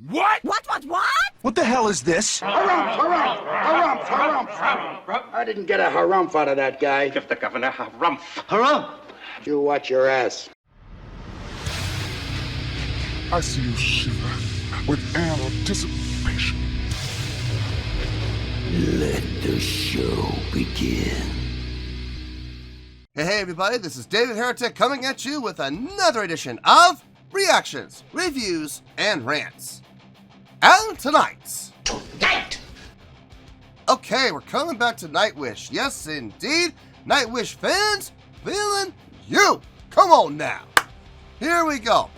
What? What? What the hell is this? Harumph. I didn't get a harumph out of that guy. Give the governor harumph. Harumph! You watch your ass. I see you shiver with anticipation. Let the show begin. Hey everybody, this is David Heretic coming at you with another edition of Reactions, Reviews, and Rants. And tonight... Okay, we're coming back to Nightwish. Yes, indeed. Nightwish fans feeling you. Come on now. Here we go.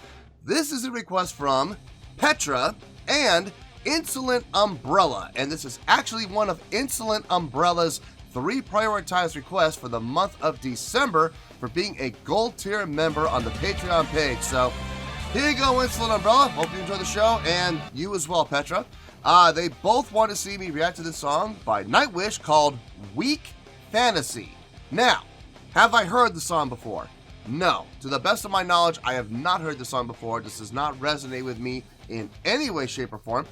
This is a request from Petra and Insolent Umbrella. And this is actually one of Insolent Umbrella's 3 prioritized requests for the month of December for being a gold tier member on the Patreon page. So here you go, Insolent Umbrella. Hope you enjoy the show, and you as well, Petra. They both want to see me react to this song by Nightwish called Weak Fantasy. Now, have I heard the song before? No. To the best of my knowledge, I have not heard the song before. This does not resonate with me in any way, shape, or form.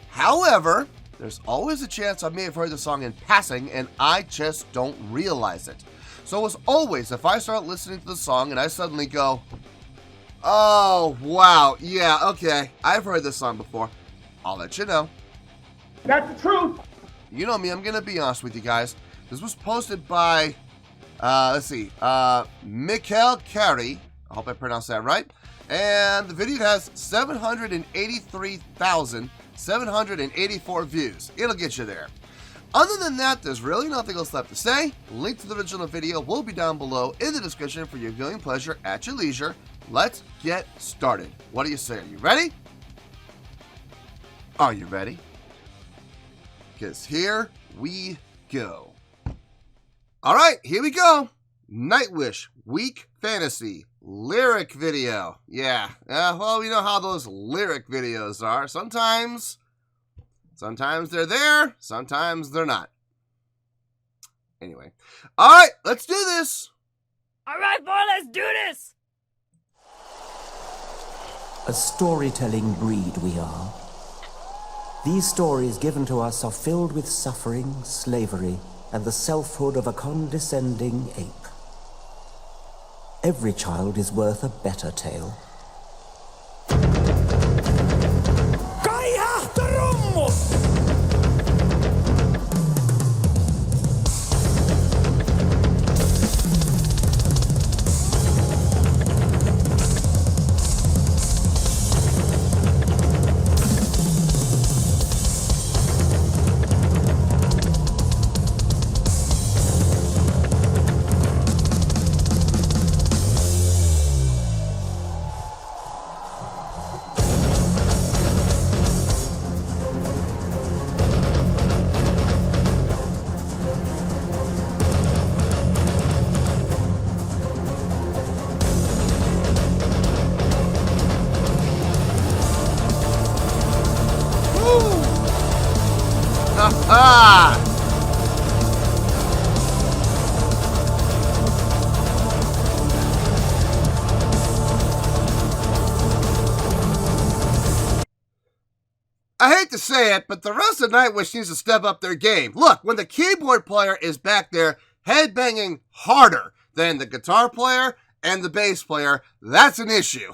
However, there's always a chance I may have heard the song in passing and I just don't realize it. So as always, if I start listening to the song and I suddenly go, oh, wow, yeah, okay, I've heard this song before, I'll let you know. That's the truth. You know me, I'm going to be honest with you guys. This was posted by, Mikkel Carey. I hope I pronounced that right. And the video has 783,784 views. It'll get you there. Other than that, there's really nothing else left to say. Link to the original video will be down below in the description for your viewing pleasure at your leisure. Let's get started. What do you say? Are you ready? Are you ready? Because here we go. All right, here we go. Nightwish, Weak Fantasy, lyric video. Yeah, well, you know how those lyric videos are. Sometimes they're there, sometimes they're not. Anyway, all right, let's do this. All right, boy, let's do this. A storytelling breed we are. These stories given to us are filled with suffering, slavery, and the selfhood of a condescending ape. Every child is worth a better tale. Ah! I hate to say it, but the rest of Nightwish needs to step up their game. Look, when the keyboard player is back there headbanging harder than the guitar player and the bass player, that's an issue.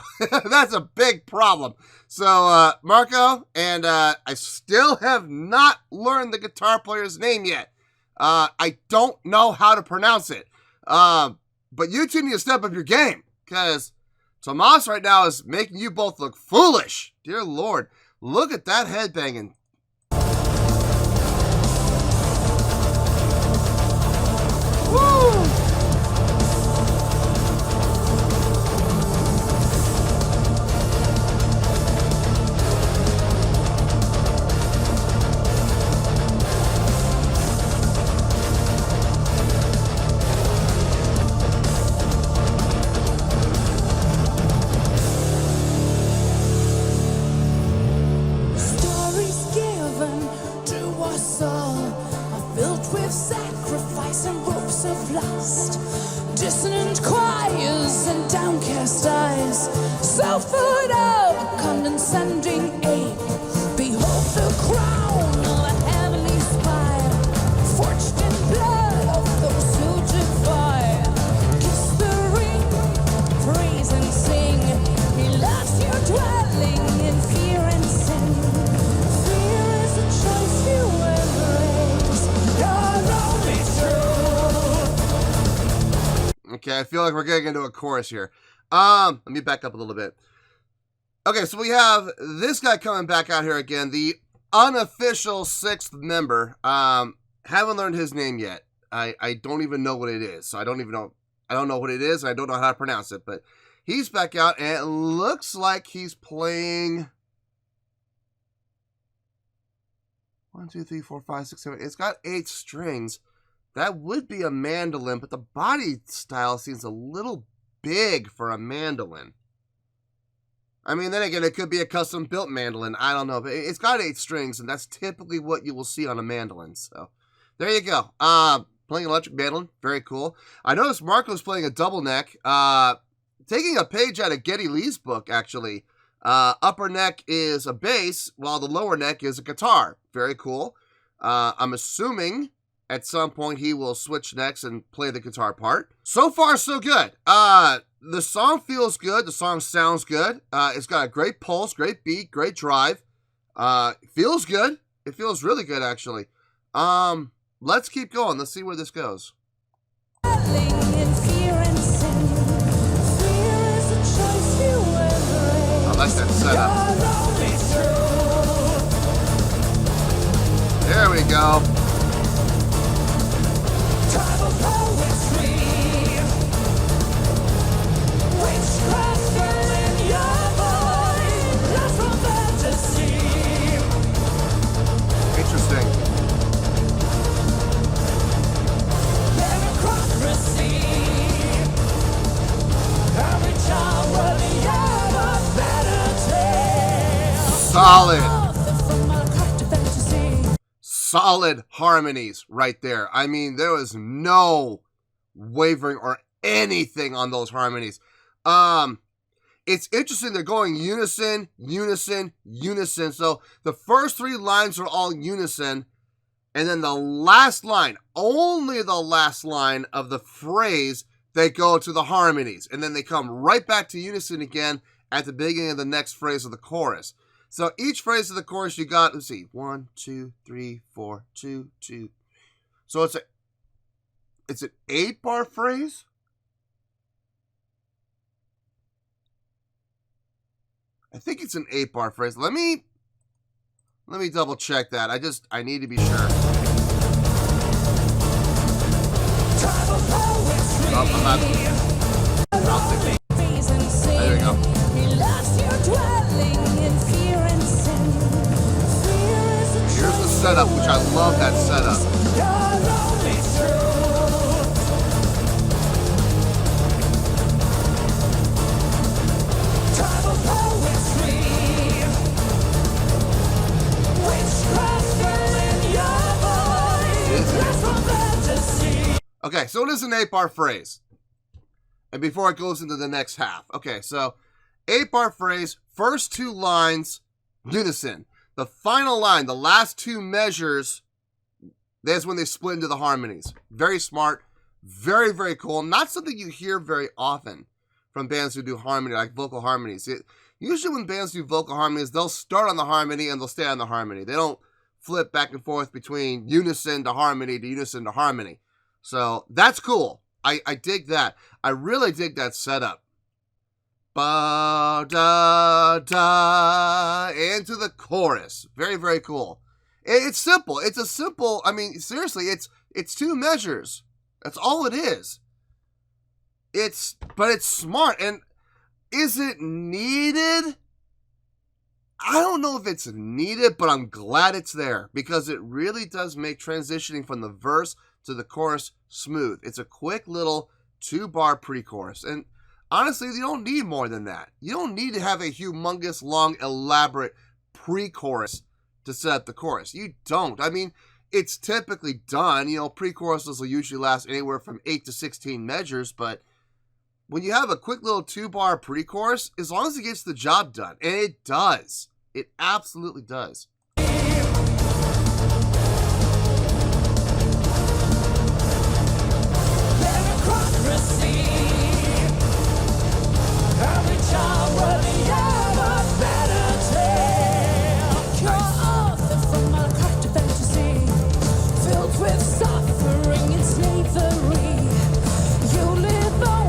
That's a big problem. So, Marco, and I still have not learned the guitar player's name yet. I don't know how to pronounce it. But you two need to step up your game, because Tomas right now is making you both look foolish. Dear Lord, look at that headbanging. Woo! Dissonant choirs and downcast eyes, selfhood of a condescending ape. Okay, I feel like we're getting into a chorus here. Let me back up a little bit. Okay, so we have this guy coming back out here again, the unofficial 6th member. Haven't learned his name yet. I don't even know what it is, so I don't know what it is, and I don't know how to pronounce it, but he's back out, and it looks like he's playing 1, 2, 3, 4, 5, 6, 7. It's got 8 strings. That would be a mandolin, but the body style seems a little big for a mandolin. I mean, then again, it could be a custom-built mandolin. I don't know, but it's got 8 strings, and that's typically what you will see on a mandolin. So, there you go. Playing electric mandolin, very cool. I noticed Marco's playing a double neck. Taking a page out of Geddy Lee's book, actually. Upper neck is a bass, while the lower neck is a guitar. Very cool. I'm assuming at some point he will switch necks and play the guitar part. So far, so good. The song feels good. The song sounds good. It's got a great pulse, great beat, great drive. Feels good. It feels really good, actually. Let's keep going. Let's see where this goes. I like that setup. There we go. Interesting. Solid harmonies right there. I mean, there was no wavering or anything on those harmonies. It's interesting. They're going unison, unison, unison. So the first 3 lines are all unison. And then the last line, only the last line of the phrase, they go to the harmonies. And then they come right back to unison again at the beginning of the next phrase of the chorus. So each phrase of the chorus you got, let's see, 1, 2, 3, 4, 2, 2. So it's an 8-bar phrase? I think it's an 8-bar phrase. Let me double check that. I need to be sure. Oh, I'm not. There we go. Here's the setup, which I love that setup. Okay, so it is an 8-bar phrase. And before it goes into the next half. Okay, so 8-bar phrase, first 2 lines, unison. The final line, the last 2 measures, that's when they split into the harmonies. Very smart, very, very cool. Not something you hear very often from bands who do harmony, like vocal harmonies. Usually when bands do vocal harmonies, they'll start on the harmony and they'll stay on the harmony. They don't flip back and forth between unison to unison to harmony. So that's cool. I dig that. I really dig that setup. Ba da da into the chorus. Very, very cool. It's simple. It's a simple. I mean, seriously, it's 2 measures. That's all it is. But it's smart. And is it needed? I don't know if it's needed, but I'm glad it's there because it really does make transitioning from the verse to the chorus smooth. It's a quick little 2-bar pre-chorus. And honestly, you don't need more than that. You don't need to have a humongous, long, elaborate pre-chorus to set up the chorus. You don't. I mean, it's typically done. You know, pre-choruses will usually last anywhere from 8 to 16 measures, but when you have a quick little 2-bar pre-chorus, as long as it gets the job done, and it does. It absolutely does. Filled with suffering and slavery, you live on.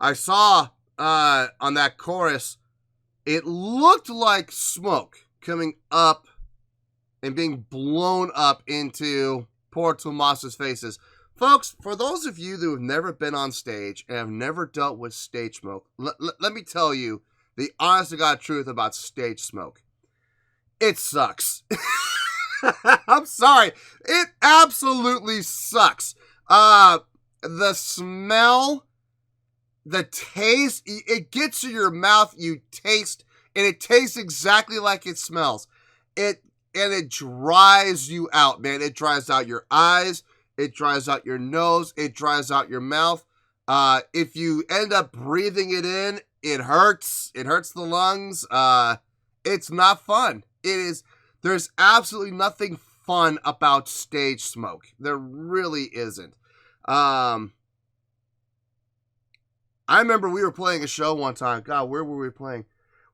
I saw on that chorus, it looked like smoke coming up and being blown up into poor Tomas's faces. Folks, for those of you who have never been on stage and have never dealt with stage smoke, let me tell you the honest to God truth about stage smoke. It sucks. I'm sorry. It absolutely sucks. The smell, the taste, it gets to your mouth, you taste, and it tastes exactly like it smells. It dries you out, man. It dries out your eyes. It dries out your nose. It dries out your mouth. If you end up breathing it in, it hurts. It hurts the lungs. It's not fun. There's absolutely nothing fun about stage smoke. There really isn't. I remember we were playing a show one time. God, where were we playing?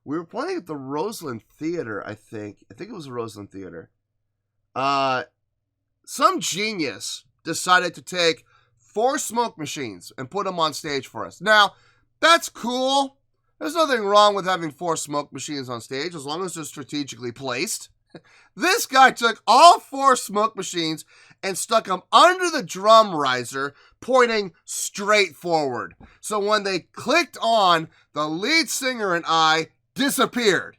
We were playing at the Roseland Theater, I think. I think it was the Roseland Theater. Some genius decided to take 4 smoke machines and put them on stage for us. Now, that's cool. There's nothing wrong with having 4 smoke machines on stage as long as they're strategically placed. This guy took all 4 smoke machines and stuck them under the drum riser, pointing straight forward. So when they clicked on, the lead singer and I disappeared.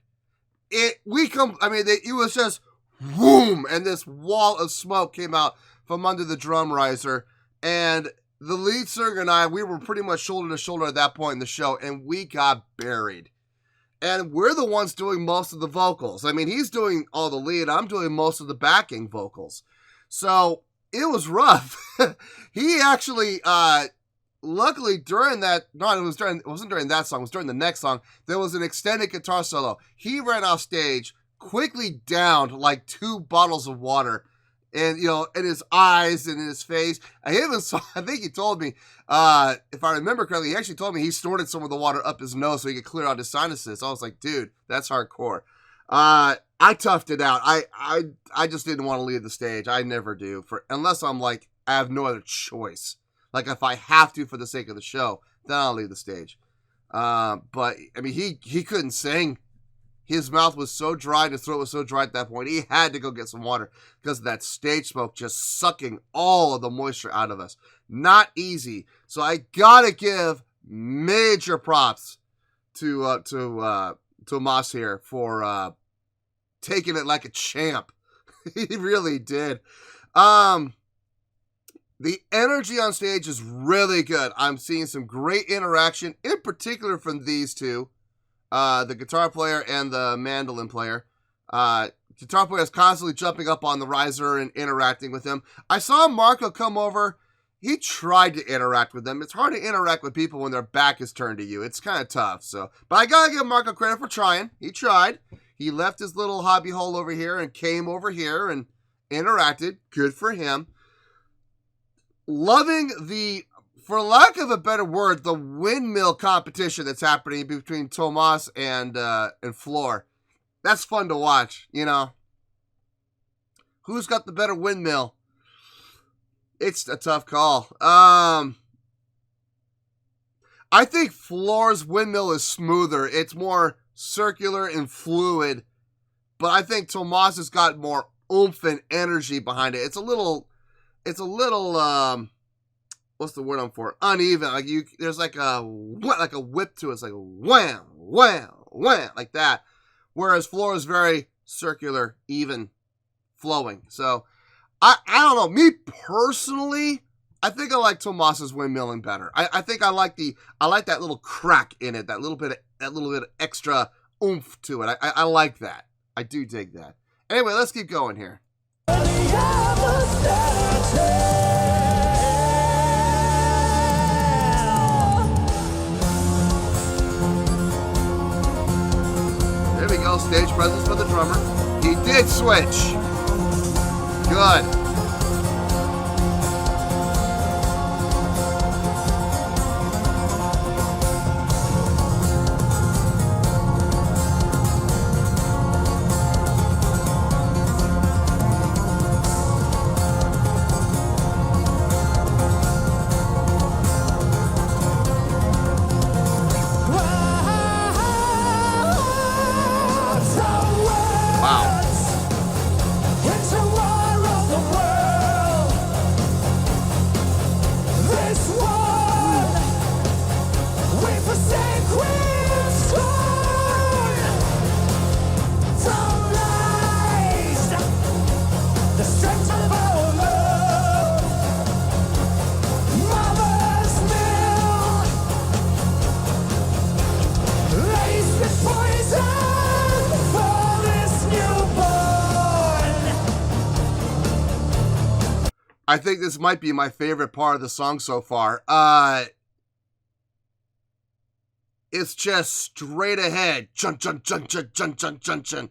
It was just whoom, and this wall of smoke came out from under the drum riser, and the lead singer and I, we were pretty much shoulder to shoulder at that point in the show, and we got buried. And we're the ones doing most of the vocals. I mean, he's doing all the lead, I'm doing most of the backing vocals. So it was rough. He actually, luckily during that, it wasn't during that song, it was during the next song, there was an extended guitar solo. He ran off stage, quickly downed like 2 bottles of water, and in his eyes and in his face. I think he told me, if I remember correctly, he actually told me he snorted some of the water up his nose so he could clear out his sinuses. I was like, dude, that's hardcore. I toughed it out. I just didn't want to leave the stage. I never do, unless I'm like, I have no other choice. Like if I have to for the sake of the show, then I'll leave the stage. But I mean, he couldn't sing. His mouth was so dry, his throat was so dry at that point, he had to go get some water because of that stage smoke just sucking all of the moisture out of us. Not easy. So I gotta give major props to Tomas here for taking it like a champ. He really did. The energy on stage is really good. I'm seeing some great interaction, in particular from these two. The guitar player and the mandolin player. Guitar player is constantly jumping up on the riser and interacting with him. I saw Marco come over. He tried to interact with them. It's hard to interact with people when their back is turned to you. It's kind of tough. But I gotta give Marco credit for trying. He tried. He left his little hobby hole over here and came over here and interacted. Good for him. Loving for lack of a better word, the windmill competition that's happening between Tomas and Floor. That's fun to watch, Who's got the better windmill? It's a tough call. I think Floor's windmill is smoother. It's more circular and fluid. But I think Tomas has got more oomph and energy behind it. It's a little what's the word I'm for? Uneven. Like there's like a whip to it. It's like wham, wham, wham, like that. Whereas Floor is very circular, even, flowing. So I don't know. Me personally, I think I like Tomas's windmilling better. I think I like that little crack in it, that little bit of extra oomph to it. I like that. I do dig that. Anyway, let's keep going here. There we go, stage presence for the drummer. He did switch. Good. I think this might be my favorite part of the song so far. It's just straight ahead, chun chun chun chun chun chun chun chun,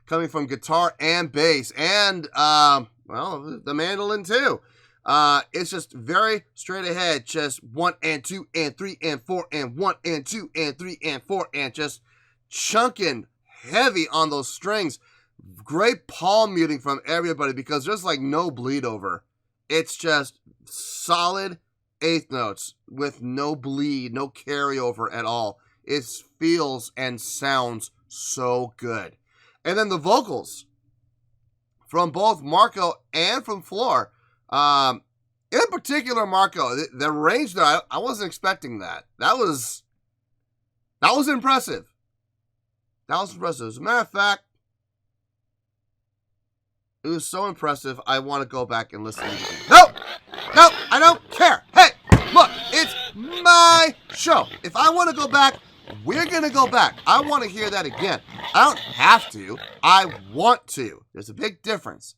coming from guitar and bass, and well, the mandolin too. It's just very straight ahead, just 1 and 2 and 3 and 4 and 1 and 2 and 3 and 4, and just chunking heavy on those strings. Great palm muting from everybody because there's like no bleed over. It's just solid eighth notes with no bleed, no carryover at all. It feels and sounds so good. And then the vocals from both Marco and from Floor. In particular, Marco, the range there, I wasn't expecting that. That was impressive. That was impressive. As a matter of fact, it was so impressive, I want to go back and listen to it again. No, I don't care. Hey, look, it's my show. If I want to go back, we're going to go back. I want to hear that again. I don't have to. I want to. There's a big difference.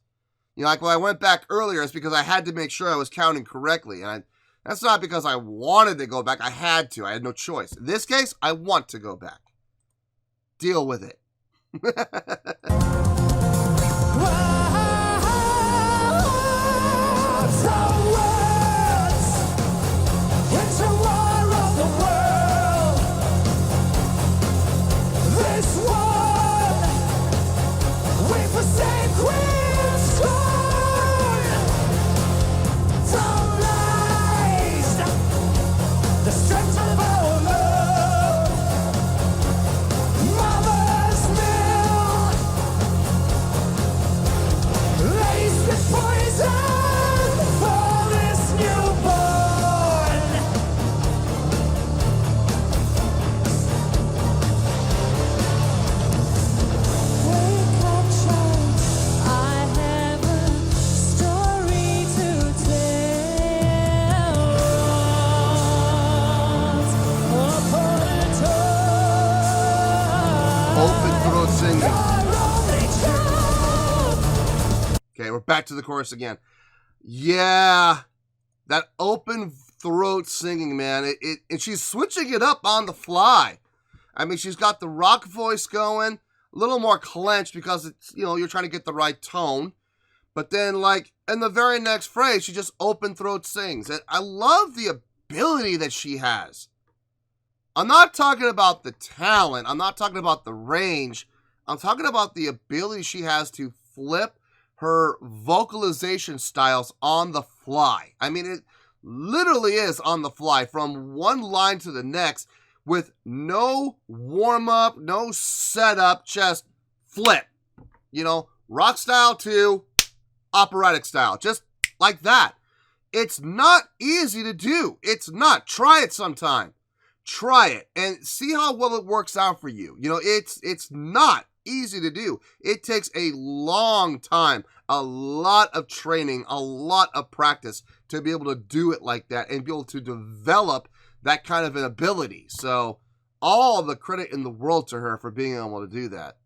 You know, like when I went back earlier, it's because I had to make sure I was counting correctly. And that's not because I wanted to go back. I had to. I had no choice. In this case, I want to go back. Deal with it. Okay, we're back to the chorus again. Yeah, that open throat singing, man. And she's switching it up on the fly. I mean, she's got the rock voice going, a little more clenched because it's, you know, you're trying to get the right tone. But then, like, in the very next phrase, she just open throat sings. And I love the ability that she has. I'm not talking about the talent. I'm not talking about the range. I'm talking about the ability she has to flip her vocalization styles on the fly. I mean, it literally is on the fly from one line to the next with no warm-up, no setup, just flip. You know, rock style to operatic style, just like that. It's not easy to do. It's not. Try it sometime. Try it and see how well it works out for you. You know, it's not easy to do. It takes a long time, a lot of training, a lot of practice to be able to do it like that and be able to develop that kind of an ability. So all the credit in the world to her for being able to do that.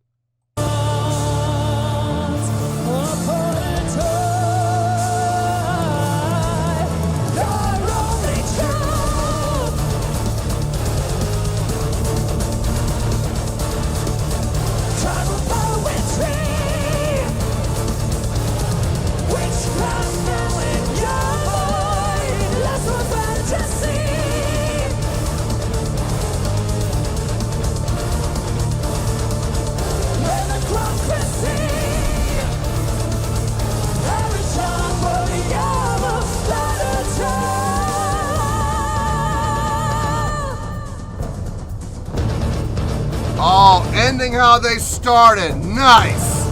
Oh, ending how they started. Nice.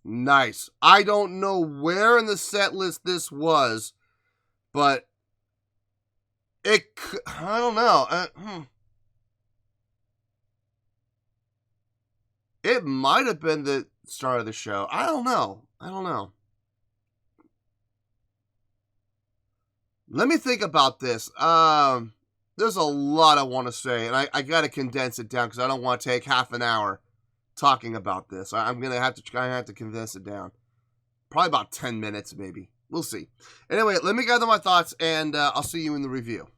Nice. I don't know where in the set list this was, but I don't know. It might have been the start of the show. I don't know. Let me think about this. There's a lot I want to say, and I got to condense it down because I don't want to take half an hour talking about this. I'm going to have to condense it down. Probably about 10 minutes, maybe. We'll see. Anyway, let me gather my thoughts, and I'll see you in the review.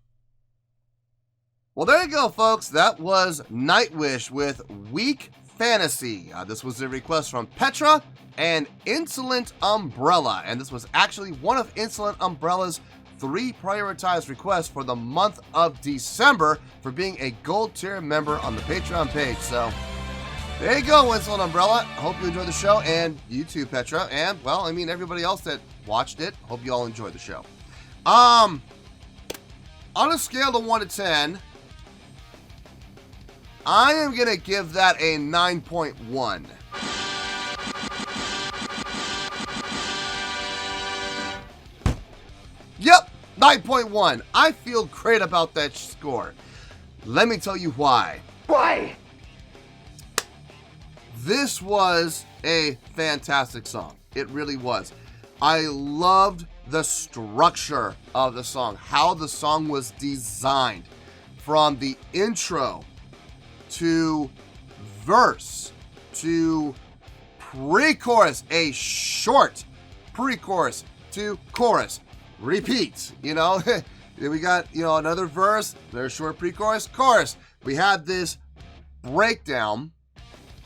Well, there you go, folks. That was Nightwish with Weak Fantasy. This was a request from Petra and Insolent Umbrella, and this was actually one of Insolent Umbrella's 3 prioritized requests for the month of December for being a gold tier member on the Patreon page. So there you go, Insolent Umbrella. Hope you enjoyed the show, and you too, Petra, and well, I mean everybody else that watched it. Hope you all enjoyed the show. On a scale of 1 to 10, I am gonna give that a 9.1. Yep, 9.1. I feel great about that score. Let me tell you why. Why? This was a fantastic song. It really was. I loved the structure of the song, how the song was designed, from the intro to verse to pre-chorus, a short pre-chorus to chorus. Repeat, you know. Then we got, you know, another verse, another short pre-chorus, chorus. We had this breakdown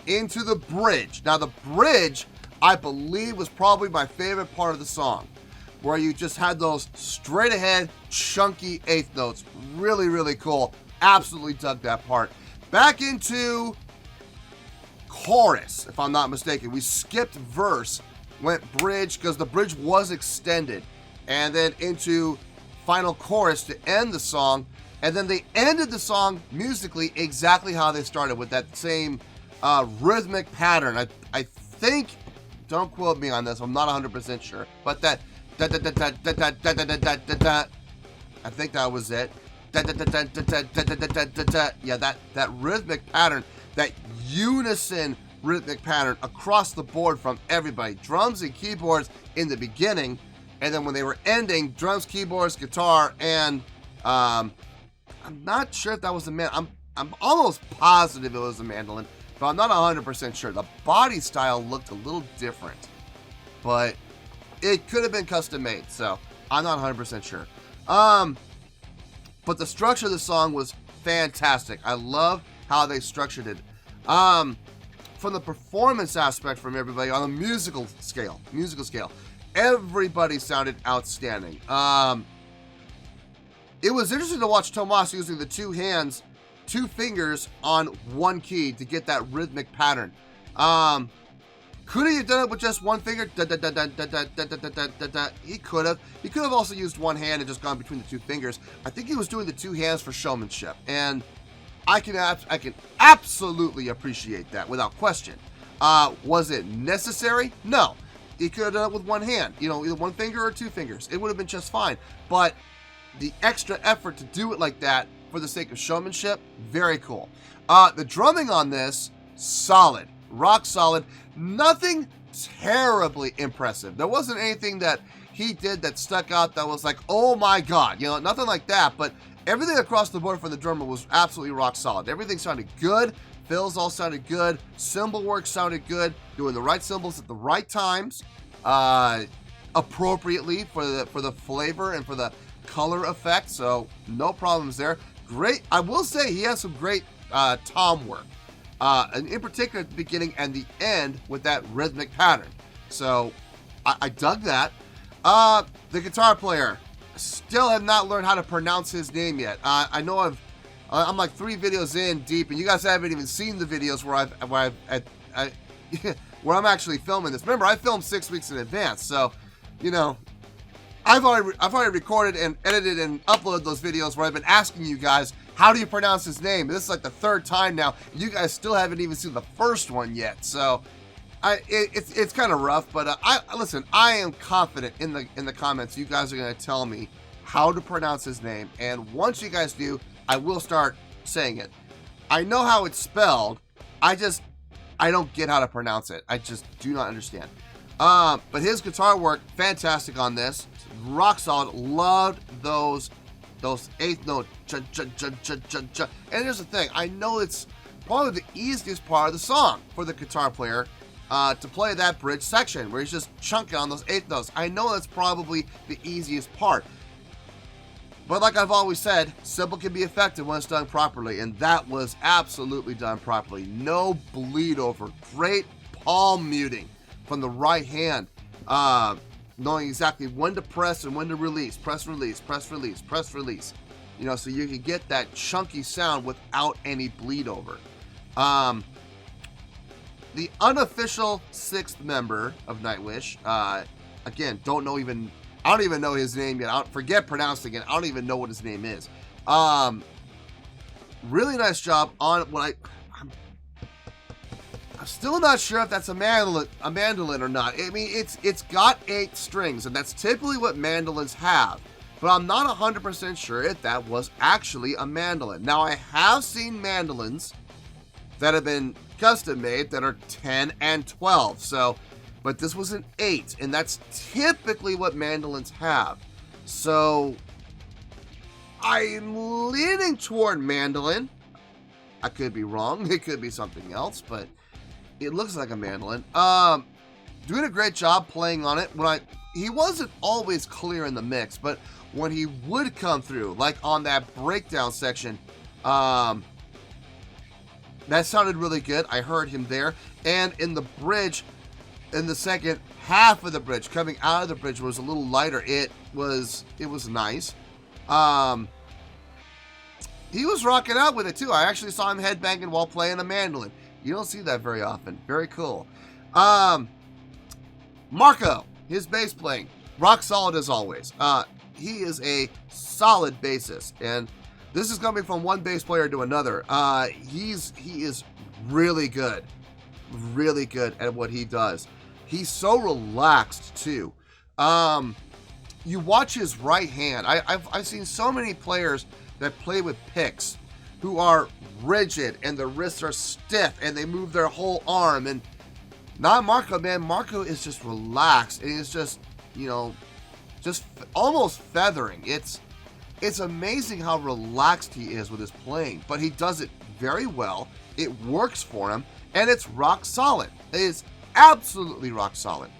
into the bridge. Now the bridge, I believe, was probably my favorite part of the song, where you just had those straight ahead chunky eighth notes. Really, really cool. Absolutely dug that part. Back into chorus, if I'm not mistaken. We skipped verse, went bridge because the bridge was extended, and then into final chorus to end the song. And then they ended the song musically exactly how they started, with that same rhythmic pattern. I think, don't quote me on this, I'm not 100% sure, but that I think that was it. Yeah, that rhythmic pattern, that unison rhythmic pattern across the board from everybody. Drums and keyboards in the beginning, and then when they were ending, drums, keyboards, guitar, and I'm not sure if that was I'm almost positive it was a mandolin, but I'm not 100% sure. The body style looked a little different, but it could have been custom made, so I'm not 100% sure. But the structure of the song was fantastic. I love how they structured it. From the performance aspect from everybody on a musical scale, everybody sounded outstanding. It was interesting to watch Tomas using the 2 hands, 2 fingers on 1 key to get that rhythmic pattern. Could he have done it with just 1 finger? He could have. He could have also used 1 hand and just gone between the 2 fingers. I think he was doing the 2 hands for showmanship, and I can absolutely appreciate that without question. Was it necessary? No. He could have done it with 1 hand, you know, either 1 finger or 2 fingers. It would have been just fine. But the extra effort to do it like that for the sake of showmanship, very cool. The drumming on this, solid, rock solid. Nothing terribly impressive. There wasn't anything that he did that stuck out that was like, oh my god, you know, nothing like that. But everything across the board for the drummer was absolutely rock solid. Everything sounded good. Fills all sounded good. Cymbal work sounded good. Doing the right cymbals at the right times, appropriately for the flavor and for the color effect. So no problems there. Great. I will say he has some great tom work. And in particular at the beginning and the end with that rhythmic pattern. So I dug that. The guitar player, still have not learned how to pronounce his name yet. I know I'm like 3 videos in deep, and you guys haven't even seen the videos where I'm actually filming this. Remember, I filmed 6 weeks in advance, so you know I've already recorded and edited and uploaded those videos where I've been asking you guys, how do you pronounce his name? This is like the 3rd time now. You guys still haven't even seen the first one yet, so it's kind of rough. But listen, I am confident in the comments you guys are going to tell me how to pronounce his name, and once you guys do, I will start saying it. I know how it's spelled. I don't get how to pronounce it. I just do not understand. But his guitar work, fantastic on this. Rock solid. Loved those eighth note cha cha cha cha cha cha. And here's the thing, I know it's probably the easiest part of the song for the guitar player to play that bridge section where he's just chunking on those eighth notes. I know that's probably the easiest part. But like I've always said, simple can be effective when it's done properly, and that was absolutely done properly. No bleed over. Great palm muting from the right hand, knowing exactly when to press and when to release. Press, release, press, release, press, release. You know, so you can get that chunky sound without any bleed over. The unofficial sixth member of Nightwish, again, I don't even know his name yet. Forget pronouncing it. I don't even know what his name is. Really nice job on what I'm still not sure if that's a mandolin or not. I mean, it's got 8 strings, and that's typically what mandolins have. But I'm not 100% sure if that was actually a mandolin. Now, I have seen mandolins that have been custom made that are 10 and 12. So, but this was an 8, and that's typically what mandolins have. So I'm leaning toward mandolin. I could be wrong. It could be something else, but it looks like a mandolin. Doing a great job playing on it. He wasn't always clear in the mix, but when he would come through, like on that breakdown section, that sounded really good. I heard him there. And in the bridge, in the second half of the bridge, coming out of the bridge, was a little lighter. It was nice. He was rocking out with it too. I actually saw him headbanging while playing a mandolin. You don't see that very often. Very cool. Marco, his bass playing, rock solid as always. He is a solid bassist, and this is coming from one bass player to another. He is really good at what he does. He's so relaxed too. You watch his right hand. I've seen so many players that play with picks who are rigid and their wrists are stiff and they move their whole arm. And not Marco, man. Marco is just relaxed and he's just, just almost feathering. It's amazing how relaxed he is with his playing, but he does it very well. It works for him, and it's rock solid. It is absolutely rock solid.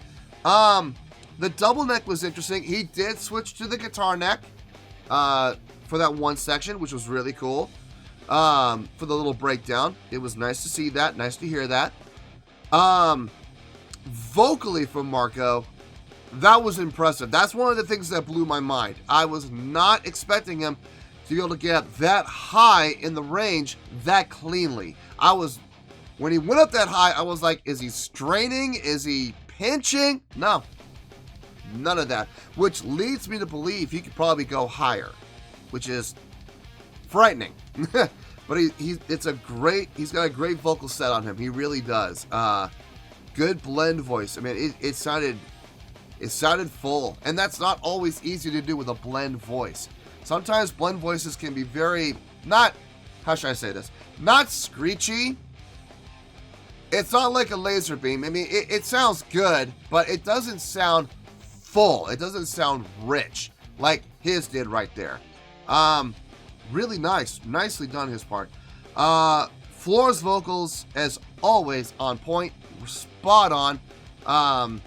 The double neck was interesting. He did switch to the guitar neck for that one section, which was really cool. For the little breakdown, it was nice to see that. Nice to hear that. Vocally from Marco, that was impressive. That's one of the things that blew my mind. I was not expecting him to be able to get that high in the range that cleanly. When he went up that high, I was like, is he straining? Is he pinching? No, none of that. Which leads me to believe he could probably go higher, which is frightening. But he's got a great vocal set on him. He really does. Good blend voice. I mean, it sounded full, and that's not always easy to do with a blend voice. Sometimes blend voices can be how should I say this? Not screechy. It's not like a laser beam. I mean, it sounds good, but it doesn't sound full. It doesn't sound rich like his did right there. Really nice. Nicely done his part. Floor's vocals, as always, on point. Spot on.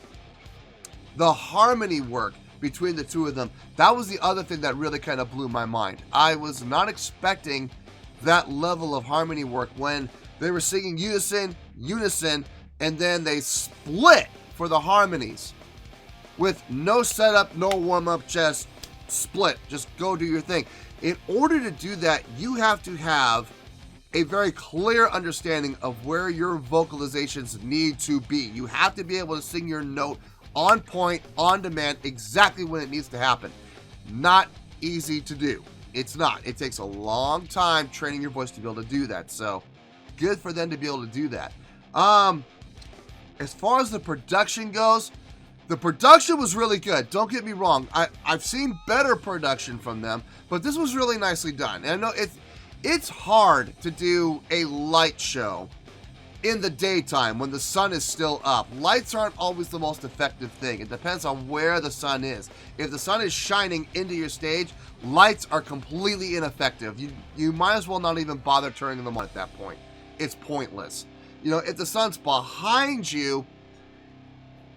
The harmony work between the two of them, that was the other thing that really kind of blew my mind. I was not expecting that level of harmony work when they were singing unison, and then they split for the harmonies with no setup, no warm-up, just split. Just go do your thing. In order to do that, you have to have a very clear understanding of where your vocalizations need to be. You have to be able to sing your note on point, on demand, exactly when it needs to happen. Not easy to do. It's not. It takes a long time training your voice to be able to do that. So good for them to be able to do that. As far as the production goes, the production was really good. Don't get me wrong. I've seen better production from them, but this was really nicely done. And I know it's hard to do a light show in the daytime when the sun is still up. Lights aren't always the most effective thing. It depends on where the sun is. If the sun is shining into your stage, lights are completely ineffective. You might as well not even bother turning them on at that point. It's pointless. You know, if the sun's behind you,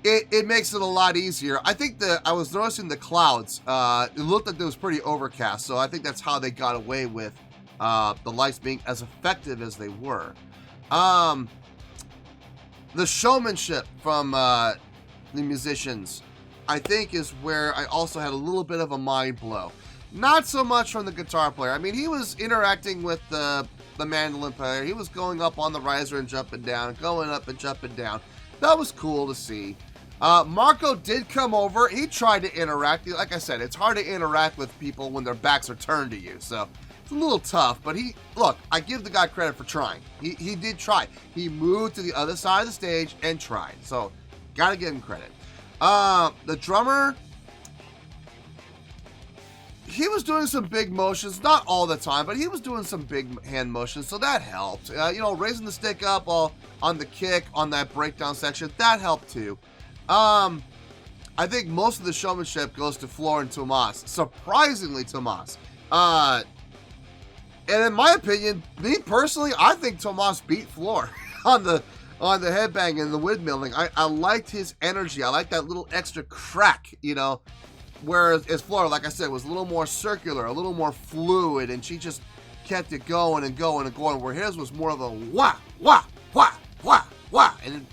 it makes it a lot easier. I think I was noticing the clouds. It looked like it was pretty overcast, so I think that's how they got away with the lights being as effective as they were. The showmanship from the musicians, I think, is where I also had a little bit of a mind blow. Not so much from the guitar player. I mean, he was interacting with the mandolin player. He was going up on the riser and jumping down, going up and jumping down. That was cool to see. Marco did come over. He tried to interact. Like I said, it's hard to interact with people when their backs are turned to you, so it's a little tough, but look, I give the guy credit for trying. He did try. He moved to the other side of the stage and tried, so gotta give him credit. The drummer, he was doing some big motions, not all the time, but he was doing some big hand motions, so that helped. You know, raising the stick up on the kick on that breakdown section, that helped too. I think most of the showmanship goes to Floor and Tomas. Surprisingly, Tomas. And in my opinion, me personally, I think Tomas beat Floor on the headbang and the windmilling. I liked his energy. I liked that little extra crack, you know. Whereas Floor, like I said, was a little more circular, a little more fluid, and she just kept it going and going and going. Where his was more of a wah, wah, wah, wah, wah. And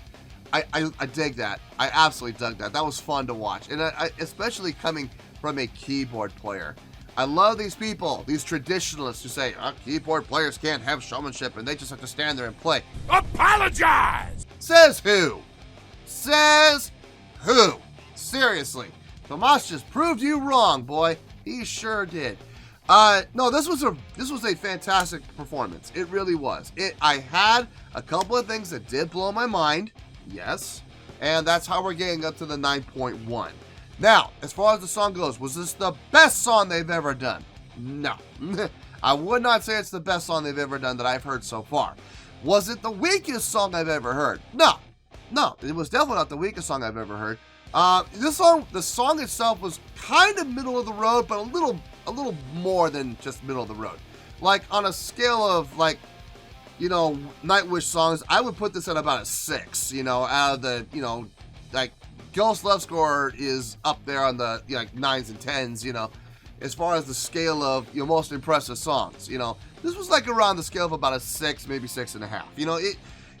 I dig that. I absolutely dug that. That was fun to watch. And I especially coming from a keyboard player. I love these people, these traditionalists who say, keyboard players can't have showmanship and they just have to stand there and play. Apologize! Says who? Says who? Seriously. Tomas just proved you wrong, boy. He sure did. No, this was a fantastic performance. It really was. I had a couple of things that did blow my mind. Yes. And that's how we're getting up to the 9.1. Now, as far as the song goes, was this the best song they've ever done? No. I would not say it's the best song they've ever done that I've heard so far. Was it the weakest song I've ever heard? No. No, it was definitely not the weakest song I've ever heard. The song itself was kind of middle of the road, but a little more than just middle of the road. Like, on a scale of, like, you know, Nightwish songs, I would put this at about a 6, you know, out of the, you know, like, Ghost Love Score is up there on the, you know, like 9s and 10s, you know, as far as the scale of your most impressive songs, you know. This was like around the scale of about a 6, maybe 6.5. You know,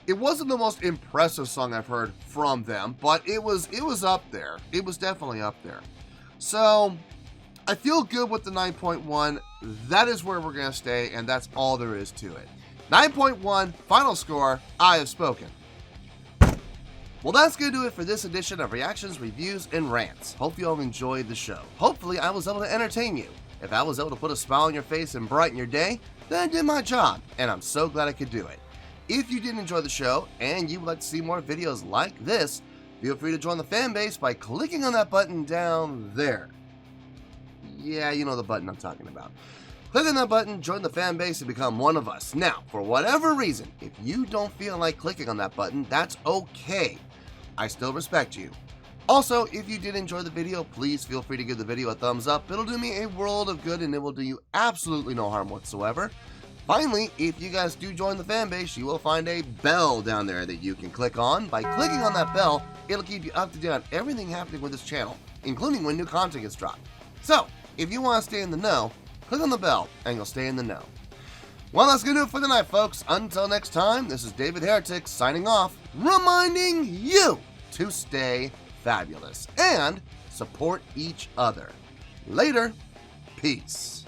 it wasn't the most impressive song I've heard from them, but it was up there. It was definitely up there. So, I feel good with the 9.1. That is where we're going to stay, and that's all there is to it. 9.1, final score, I have spoken. Well, that's going to do it for this edition of Reactions, Reviews, and Rants. Hope you all enjoyed the show. Hopefully, I was able to entertain you. If I was able to put a smile on your face and brighten your day, then I did my job, and I'm so glad I could do it. If you did enjoy the show, and you would like to see more videos like this, feel free to join the fan base by clicking on that button down there. Yeah, you know the button I'm talking about. Click on that button, join the fan base, and become one of us. Now, for whatever reason, if you don't feel like clicking on that button, that's okay. I still respect you. Also, if you did enjoy the video, please feel free to give the video a thumbs up. It'll do me a world of good, and it will do you absolutely no harm whatsoever. Finally, if you guys do join the fan base, you will find a bell down there that you can click on. By clicking on that bell, it'll keep you up to date on everything happening with this channel, including when new content gets dropped. So, if you want to stay in the know, click on the bell, and you'll stay in the know. Well, that's going to do it for the night, folks. Until next time, this is David Heretic signing off, reminding you to stay fabulous and support each other. Later. Peace.